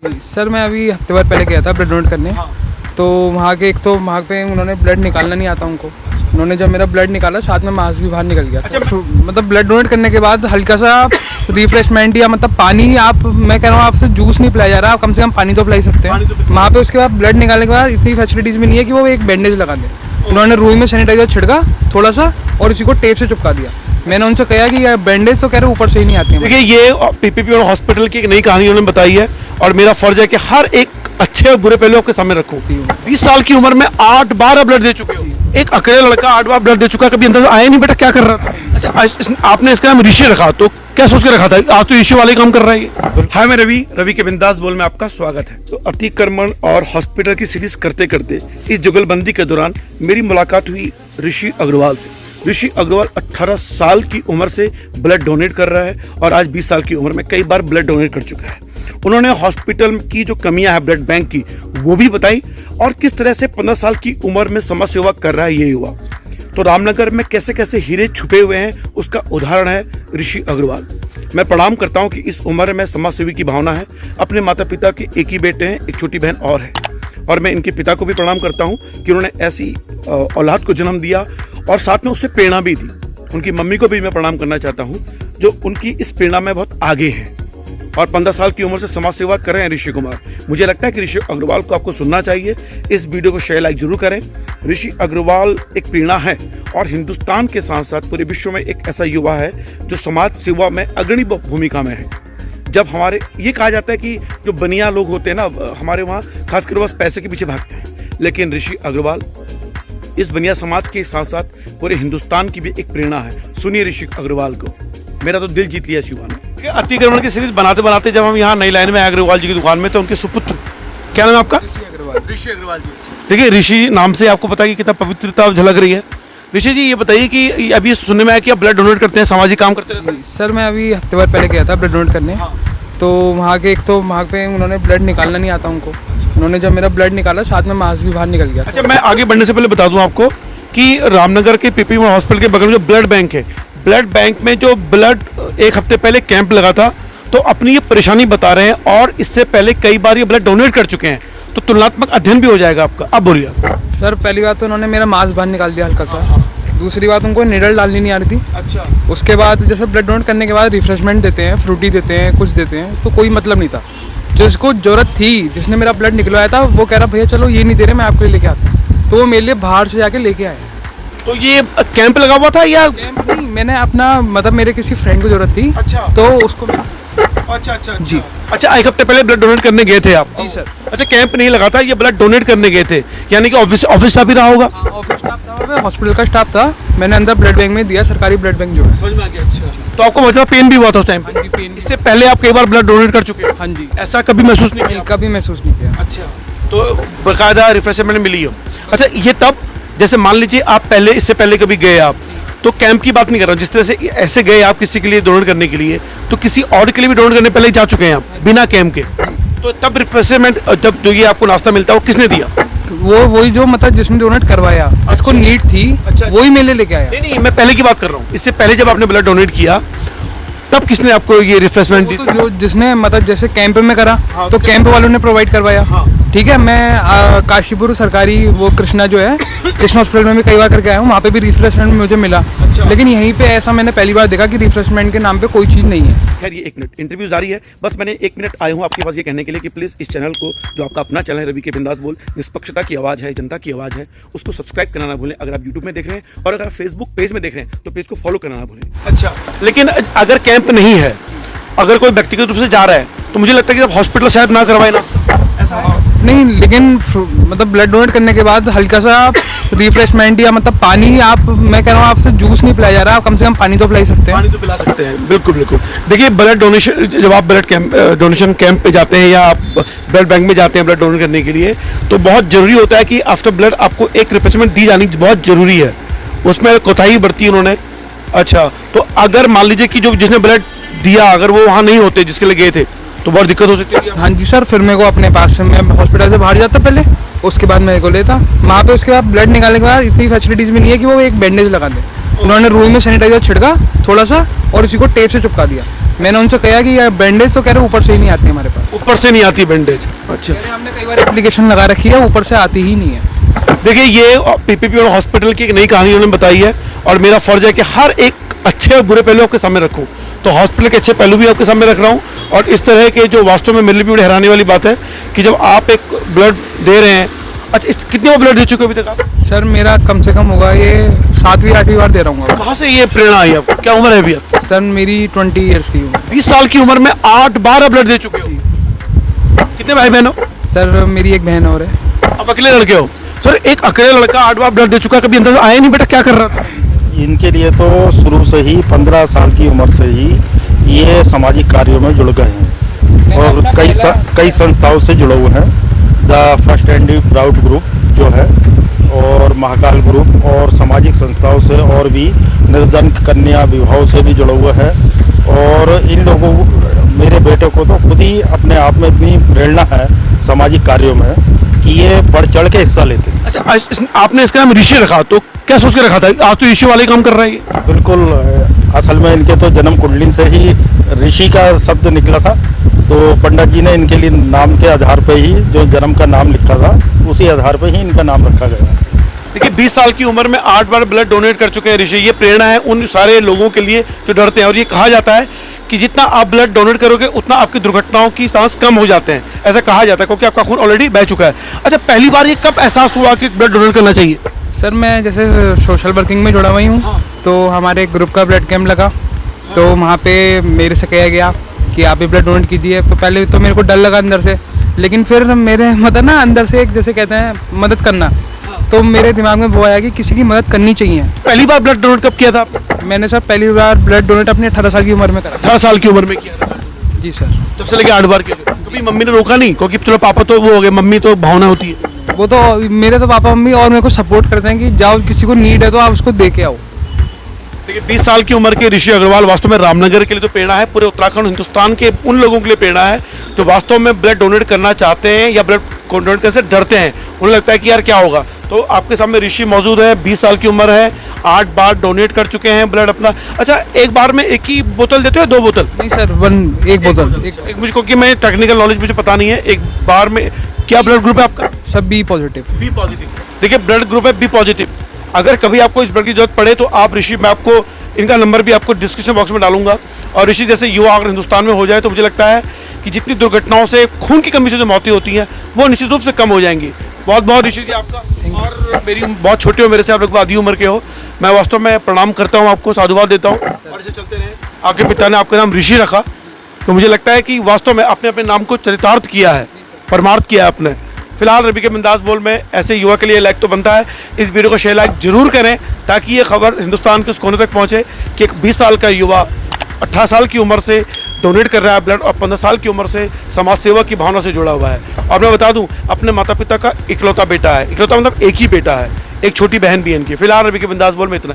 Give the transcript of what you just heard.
Sir मैं अभी हफ्ते भर पहले गया था ब्लड डोनेट करने। तो वहाँ के वहाँ पे उन्होंने ब्लड निकालना नहीं आता उनको। उन्होंने जब मेरा ब्लड निकाला साथ में मांस भी बाहर निकल गया। मतलब ब्लड डोनेट करने के बाद हल्का सा रिफ्रेशमेंट या मतलब पानी, आप मैं कह रहा हूँ आपसे जूस नहीं पिलाया जा रहा, आप कम से कम पानी तो पिलाई सकते हैं वहाँ पे। उसके बाद ब्लड निकालने के बाद इतनी फैसिलिटीज़ भी नहीं है कि वो एक बैंडेज लगा दें। उन्होंने रुई में सैनिटाइजर छिड़का थोड़ा सा और उसी को टेप से चिपका दिया। मैंने उनसे कहा कि ये बैंडेज तो कह रहे ऊपर से ही नहीं आती है। देखिए, ये पीपीपी हॉस्पिटल की एक नई कहानी उन्होंने बताई है और मेरा फर्ज है कि हर एक अच्छे और बुरे पहलू आपके सामने रखूं। 20 साल की उम्र में 8 बार ब्लड दे चुके हो। एक अकेला लड़का 8 बार ब्लड दे चुका, कभी अंदर आया नहीं बेटा क्या कर रहा था? अच्छा, आपने इसका नाम ऋषि रखा, तो क्या सोच के रखा था? आज तो ऋषि वाले काम कर रहा है। हाय, मैं रवि के बिंदास बोल में आपका स्वागत है। तो अतिक्रमण और हॉस्पिटल की सीरीज करते करते इस जुगलबंदी के दौरान मेरी मुलाकात हुई ऋषि अग्रवाल से। ऋषि अग्रवाल 18 साल की उम्र से ब्लड डोनेट कर रहा है और आज 20 साल की उम्र में कई बार ब्लड डोनेट कर चुका है। उन्होंने हॉस्पिटल की जो कमियां हैं ब्लड बैंक की वो भी बताई और किस तरह से 15 साल की उम्र में समाज सेवा कर रहा है ये युवा। तो रामनगर में कैसे कैसे हीरे छुपे हुए हैं उसका उदाहरण है ऋषि अग्रवाल। मैं प्रणाम करता हूं कि इस उम्र में समाज सेवी की भावना है। अपने माता पिता के एक ही बेटे हैं, एक छोटी बहन और है। और मैं इनके पिता को भी प्रणाम करता हूं कि उन्होंने ऐसी औलाद को जन्म दिया और साथ में उससे प्रेरणा भी दी। उनकी मम्मी को भी मैं प्रणाम करना चाहता हूं जो उनकी इस प्रेरणा में बहुत आगे है और 15 साल की उम्र से समाज सेवा कर रहे हैं ऋषि कुमार। मुझे लगता है कि ऋषि अग्रवाल को आपको सुनना चाहिए। इस वीडियो को शेयर लाइक जरूर करें। ऋषि अग्रवाल एक प्रेरणा है और हिंदुस्तान के साथ साथ पूरे विश्व में एक ऐसा युवा है जो समाज सेवा में अग्रणी भूमिका में है। जब हमारे ये कहा जाता है कि जो बनिया लोग होते हैं ना हमारे वहाँ, खासकर बस पैसे के पीछे भागते हैं, लेकिन ऋषि अग्रवाल इस बनिया समाज के साथ साथ पूरे हिंदुस्तान की भी एक प्रेरणा है। सुनिए ऋषि अग्रवाल को। मेरा तो दिल जीत लिया इस युवा ने। अतिक्रमण की सीरीज बनाते बनाते जब हम यहाँ नई लाइन में अग्रवाल जी की दुकान में, तो उनके सुपुत्र, क्या नाम है आपका? ऋषि अग्रवाल जी। देखिए, ऋषि नाम से आपको पता है कि कितना पवित्रता झलक रही है। ऋषि जी, ये बताइए कि अभी सुनने में आया कि आप ब्लड डोनेट करते हैं, सामाजिक काम करते रहते हैं। सर मैं अभी हफ्ते भर पहले गया था ब्लड डोनेट करने। तो वहाँ के वहाँ पे उन्होंने ब्लड निकालना नहीं आता उनको। उन्होंने जब मेरा ब्लड निकाला साथ में मांस भी बाहर निकल गया। अच्छा, मैं आगे बढ़ने से पहले बता दूं आपको कि रामनगर के पीपी हॉस्पिटल के बगल में जो ब्लड बैंक है, ब्लड बैंक में जो ब्लड एक हफ्ते पहले कैंप लगा था, तो अपनी ये परेशानी बता रहे हैं और इससे पहले कई बार ये ब्लड डोनेट कर चुके हैं। तो तुलनात्मक अध्ययन भी हो जाएगा आपका। अब बोलिए। सर पहली बात तो उन्होंने मेरा मांस बाहर निकाल दिया हल्का सा। दूसरी बात, उनको निडल डालनी नहीं आ रही थी। अच्छा। उसके बाद जैसे ब्लड डोनेट करने के बाद रिफ्रेशमेंट देते हैं, फ्रूटी देते हैं, कुछ देते हैं, तो कोई मतलब नहीं था। जिसको जरूरत थी, जिसने मेरा ब्लड निकलवाया था, वो कह रहा भैया चलो ये नहीं दे रहे, मैं आपके लिए लेके आता हूँ। तो वो मेरे लिए बाहर से जाके लेके आया। तो ये कैंप लगा हुआ था या? कैंप नहीं, मैंने अपना मतलब मेरे किसी फ्रेंड को जरूरत थी। अच्छा। तो उसको अच्छा जी। अच्छा, एक हफ्ते पहले ब्लड डोनेट करने गए थे आप? जी सर। अच्छा, कैंप नहीं लगा था, ये ब्लड डोनेट करने गए थे, यानी कि ऑफिस स्टाफ ही रहा होगा? ऑफिस स्टाफ था, हॉस्पिटल का स्टाफ था। मैंने अंदर ब्लड बैंक में दिया, सरकारी ब्लड बैंक जो है। समझ में आ गया। अच्छा, तो आपको मतलब पेन भी हुआ था उस टाइम? हाँ जी, पेन। इससे पहले आप कई बार ब्लड डोनेट कर चुके हैं? हाँ जी। ऐसा कभी महसूस नहीं किया? कभी महसूस नहीं किया। अच्छा, तो बाकायदा रिफ्रेशमेंट मिली हो। अच्छा, ये तब जैसे मान लीजिए आप पहले, इससे पहले कभी गए आप, तो कैंप की बात नहीं कर रहा हूँ, जिस तरह से ऐसे गए आप किसी के लिए डोनेट करने के लिए, तो किसी और के लिए भी डोनेट करने पहले ही जा चुके हैं आप बिना कैंप के? तो तब रिफ्रेशमेंट, जब जो ये आपको नाश्ता मिलता है वो किसने दिया? वही जो मतलब जिसने डोनेट करवाया, इसको नीड थी। अच्छा। वही मेले लेके आया। नहीं, मैं पहले की बात कर रहा हूँ। इससे पहले जब आपने ब्लड डोनेट किया तब किसने आपको ये रिफ्रेशमेंट दी? तो जो जिसने मतलब जैसे कैंप में करा, तो कैंप वालों ने प्रोवाइड करवाया। ठीक है। मैं काशीपुर सरकारी वो कृष्णा जो है, कृष्णा हॉस्पिटल में भी कई बार करके आया हूँ, वहाँ पे भी रिफ्रेशमेंट मुझे मिला। अच्छा। लेकिन यहीं पे ऐसा मैंने पहली बार देखा कि रिफ्रेशमेंट के नाम पे कोई चीज़ नहीं है। खैर, ये 1 मिनट इंटरव्यू जारी है। बस मैंने 1 मिनट आया हूँ आपके पास ये कहने के लिए कि प्लीज़ इस चैनल को, जो आपका अपना चैनल है रवि के बिंदास बोल, निष्पक्षता की आवाज़ है, जनता की आवाज़ है, उसको सब्सक्राइब करना ना भूलें। अगर आप यूट्यूब में देख रहे हैं और अगर आप फेसबुक पेज में देख रहे हैं तो पेज को फॉलो करना ना भूलें। अच्छा, लेकिन अगर कैंप नहीं है, अगर कोई व्यक्तिगत रूप से जा रहा है, तो मुझे लगता है कि आप हॉस्पिटल शायद ना करवाए नाश्ता, ऐसा है? नहीं, लेकिन मतलब ब्लड डोनेट करने के बाद हल्का सा रिफ्रेशमेंट या मतलब पानी, आप मैं कह रहा हूँ आपसे जूस नहीं पिलाया जा रहा, आप कम से कम पानी तो पिला सकते हैं। पानी तो पिला सकते हैं, बिल्कुल बिल्कुल। देखिए, ब्लड डोनेशन, जब आप ब्लड डोनेशन कैंप पे जाते हैं या आप ब्लड बैंक में जाते हैं ब्लड डोनेट करने के लिए, तो बहुत जरूरी होता है कि आफ्टर ब्लड आपको एक रिफ्रेशमेंट दी जानी बहुत जरूरी है। उसमें कोताही बरती उन्होंने। अच्छा, तो अगर मान लीजिए कि जो जिसने ब्लड दिया, अगर वो वहाँ नहीं होते जिसके लिए गए थे, तो बहुत दिक्कत हो सकती है। हाँ जी सर, फिर मेरे को अपने पास से, मैं हॉस्पिटल से बाहर जाता पहले, उसके बाद मेरे को लेता वहाँ पे। उसके बाद ब्लड निकालने के बाद इतनी फैसिलिटीज़ भी नहीं है कि वो एक बैंडेज लगा दे। उन्होंने रुई में सैनिटाइजर छिड़का थोड़ा सा और उसी को टेप से चिपका दिया। मैंने उनसे कहा कि यार बैंडेज तो कह रहे ऊपर से ही नहीं आती हमारे पास। ऊपर से नहीं आती बैंडेज। अच्छा, कह रहे हमने कई बार एप्लीकेशन लगा रखी है, ऊपर से आती ही नहीं है। देखिए ये पीपीपी और हॉस्पिटल की एक नई कहानी उन्होंने बताई है और मेरा फर्ज है कि हर एक अच्छे और बुरे पहलू आपके सामने रखूं। तो हॉस्पिटल के अच्छे पहलू भी आपके सामने रख रहा हूं और इस तरह के जो वास्तव में मेरे लिए भी बड़ी हैरानी वाली बात है कि जब आप एक ब्लड दे रहे हैं। अच्छा, इस कितनी बार ब्लड दे चुके हो अभी तक आप? सर मेरा कम से कम होगा ये 7वीं 8वीं बार दे रहा हूँ। कहाँ से ये प्रेरणा आई आपको? क्या उम्र है अभी आप? सर मेरी 20 ईयर्स की उम्र। 20 साल की उम्र में 8 बार ब्लड दे चुके हो। कितने भाई बहन हो? सर मेरी एक बहन और है। आप अकेले लड़के हो? सर एक अकेले लड़का 8 बार ब्लड दे चुका है, कभी अंदाजा आया नहीं बेटा क्या कर रहा था? इनके लिए तो शुरू से ही 15 साल की उम्र से ही ये सामाजिक कार्यों में जुड़ गए हैं और कई संस्थाओं से जुड़े हुए हैं। The first and proud group जो है और महाकाल ग्रुप और सामाजिक संस्थाओं से और भी निर्धन कन्या विवाहों से भी जुड़े हुए हैं। और इन लोगों मेरे बेटे को तो खुद ही अपने आप में इतनी प्रेरणा है सामाजिक कार्यों में कि ये बढ़ चढ़ के हिस्सा लेते हैं। अच्छा, आपने इसका नाम ऋषि रखा तो क्या सोच के रखा था? आज तो ऋषि वाले काम कर रहा है ये। बिल्कुल, असल में इनके तो जन्म कुंडली से ही ऋषि का शब्द निकला था, तो पंडित जी ने इनके लिए नाम के आधार पर ही जो जन्म का नाम लिखा था उसी आधार पर ही इनका नाम रखा गया। देखिए 20 साल की उम्र में 8 बार ब्लड डोनेट कर चुके हैं ऋषि। ये प्रेरणा है उन सारे लोगों के लिए जो डरते हैं और ये कहा जाता है कि जितना आप ब्लड डोनेट करोगे उतना आपकी दुर्घटनाओं की चांस कम हो जाते हैं, ऐसा कहा जाता है क्योंकि आपका खून ऑलरेडी बह चुका है। अच्छा, पहली बार ये कब एहसास हुआ कि ब्लड डोनेट करना चाहिए? सर मैं जैसे सोशल वर्किंग में जुड़ा हुई हूँ। हाँ। तो हमारे एक ग्रुप का ब्लड कैंप लगा। तो वहाँ पे मेरे से कहा गया कि आप भी ब्लड डोनेट कीजिए। तो पहले तो मेरे को डर लगा अंदर से, लेकिन फिर मेरे मतलब ना अंदर से एक जैसे कहते हैं मदद करना, तो मेरे दिमाग में वो आया कि किसी की मदद करनी चाहिए। पहली बार ब्लड डोनेट कब किया था आपने? मैंने सर पहली बार ब्लड डोनेट अपनी 18 साल की उम्र में करा। 18 साल की उम्र में किया था। जी सर। तब से लेके 8 बार के लिए कभी मम्मी ने रोका नहीं? क्योंकि चलो पापा तो वो हो गए, मम्मी तो भावना होती है। वो तो मेरे तो पापा मम्मी और मेरे को सपोर्ट करते हैं कि जाओ किसी को नीड है तो आप उसको दे के आओ। देखिए 20 साल की उम्र के ऋषि अग्रवाल वास्तव में रामनगर के लिए तो प्रेरणा है, पूरे उत्तराखंड हिंदुस्तान के उन लोगों के लिए प्रेरणा है जो वास्तव में ब्लड डोनेट करना चाहते हैं या ब्लड डोनेट करने से डरते हैं। उन्हें लगता है कि यार क्या होगा। तो आपके सामने ऋषि मौजूद है, 20 साल की उम्र है, 8 बार डोनेट कर चुके हैं ब्लड अपना। अच्छा, एक बार में एक ही बोतल देते हो, 2 बोतल? नहीं सर, एक बोतल। एक मुझे क्योंकि मैं टेक्निकल नॉलेज मुझे पता नहीं है, एक बार में क्या ब्लड ग्रुप है आपका? सब बी पॉजिटिव। B positive. देखिए ब्लड ग्रुप है बी पॉजिटिव। अगर कभी आपको इस ब्लड की जरूरत पड़े तो आप ऋषि, मैं आपको इनका नंबर भी आपको डिस्क्रिप्शन बॉक्स में डालूंगा। और ऋषि जैसे युवा अगर हिंदुस्तान में हो जाए तो मुझे लगता है कि जितनी दुर्घटनाओं से खून की कमी से जो मौतें होती हैं वो निश्चित रूप से कम हो जाएंगी। बहुत बहुत ऋषि जी आपका। और मेरी बहुत छोटे हो मेरे से, आप लोग आधी उम्र के हो, मैं वास्तव में प्रणाम करता हूँ आपको, साधुवाद देता हूँ। और ऐसे चलते रहे। आपके पिता ने आपका नाम ऋषि रखा तो मुझे लगता है कि वास्तव में आपने अपने नाम को चरितार्थ किया है, परमार्थ किया है आपने। फिलहाल रवि के बिंदास बोल में ऐसे युवा के लिए लाइक तो बनता है। इस वीडियो को शेयर लाइक जरूर करें ताकि ये खबर हिंदुस्तान के उस कोने तक पहुंचे कि एक 20 साल का युवा 18 साल की उम्र से डोनेट कर रहा है ब्लड और 15 साल की उम्र से समाज सेवा की भावना से जुड़ा हुआ है। और मैं बता दूं, अपने माता पिता का इकलौता बेटा है। इकलौता मतलब एक ही बेटा है, एक छोटी बहन भी है इनकी। फिलहाल रवि के बिंदास बोल में इतना।